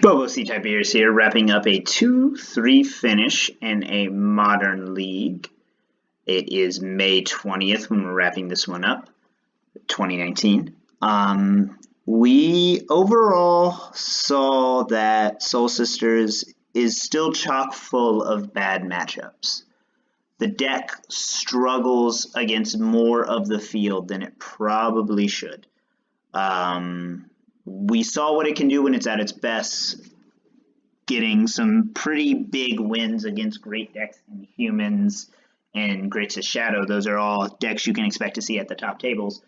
Bobo C Tiberius here, wrapping up a 2-3 finish in a Modern League. It is May 20th when we're wrapping this one up, 2019. We overall saw that Soul Sisters is still chock full of bad matchups. The deck struggles against more of the field than it probably should. We saw what it can do when it's at its best, getting some pretty big wins against great decks and humans and Grixis Shadow. Those are all decks you can expect to see at the top tables,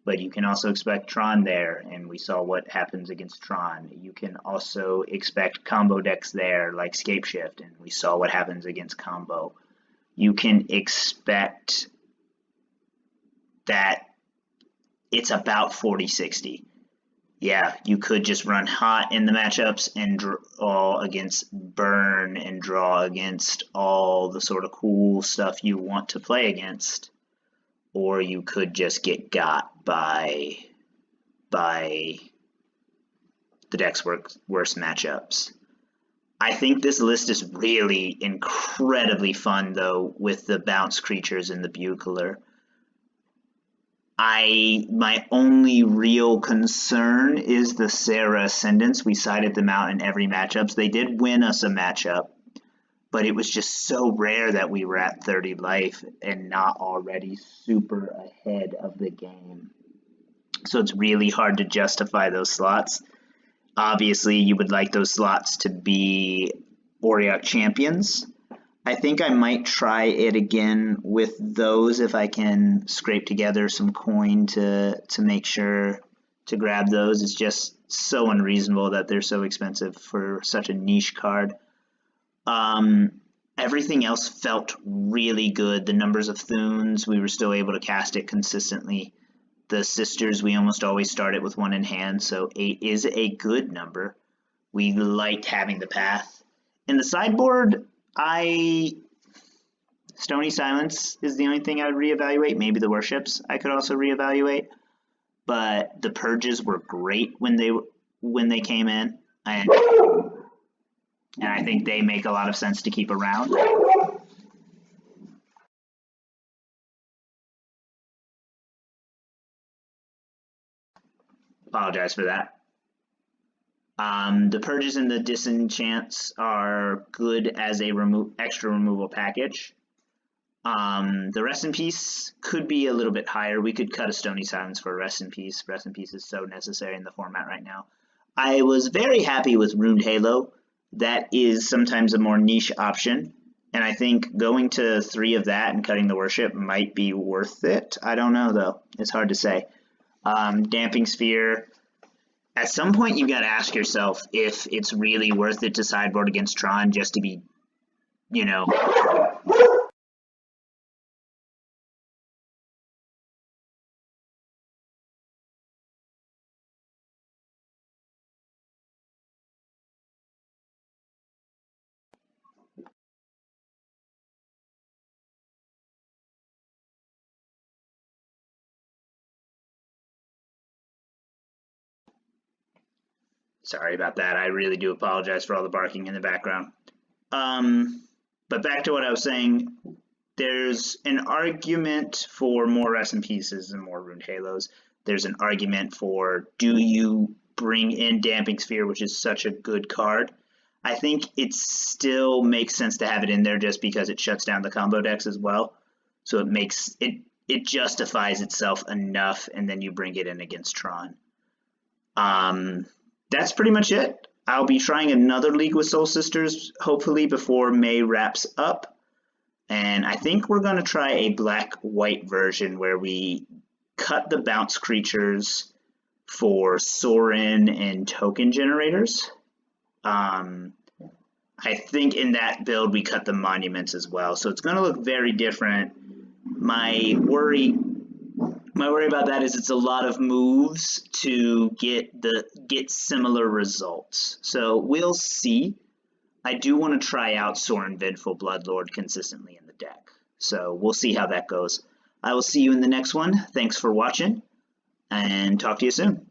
but you can also expect Tron there, and we saw what happens against Tron. You can also expect combo decks there like Scapeshift, and we saw what happens against combo. You can expect that it's about 40-60. Yeah, you could just run hot in the matchups and draw against burn and draw against all the sort of cool stuff you want to play against. Or you could just get got by the deck's worst matchups. I think this list is really incredibly fun, though, with the bounce creatures and the bugler. My only real concern is the Serra Ascendants. We cited them out in every matchup. They did win us a matchup, but it was just so rare that we were at 30 life and not already super ahead of the game. So it's really hard to justify those slots. Obviously, you would like those slots to be Auriok champions. I think I might try it again with those if I can scrape together some coin to make sure to grab those. It's just so unreasonable that they're so expensive for such a niche card. Everything else felt really good. The numbers of Thunes, we were still able to cast it consistently. The Sisters, we almost always started with one in hand, so 8 is a good number. We liked having the path. In the sideboard, Stony Silence is the only thing I would reevaluate. Maybe the Worships I could also reevaluate. But the Purges were great when they came in, and I think they make a lot of sense to keep around. Apologize for that. The Purges and the Disenchants are good as a extra removal package. The Rest in Peace could be a little bit higher. We could cut a Stony Silence for a Rest in Peace. Rest in Peace is so necessary in the format right now. I was very happy with Runed Halo. That is sometimes a more niche option, and I think going to 3 of that and cutting the Worship might be worth it. I don't know, though. It's hard to say. Damping Sphere. At some point, you got to ask yourself if it's really worth it to sideboard against Tron just to be, Sorry about that. I really do apologize for all the barking in the background. But back to what I was saying, there's an argument for more Rest in Pieces and more Runed Halos. There's an argument for, do you bring in Damping Sphere, which is such a good card? I think it still makes sense to have it in there just because it shuts down the combo decks as well. So it justifies itself enough, and then you bring it in against Tron. That's pretty much it. I'll be trying another league with Soul Sisters, hopefully before May wraps up. And I think we're going to try a black-white version where we cut the bounce creatures for Sorin and token generators. I think in that build we cut the monuments as well. So it's going to look very different. My worry about that is it's a lot of moves to get similar results. So we'll see. I do want to try out Sorin Vengeful Bloodlord consistently in the deck. So we'll see how that goes. I will see you in the next one. Thanks for watching, and talk to you soon.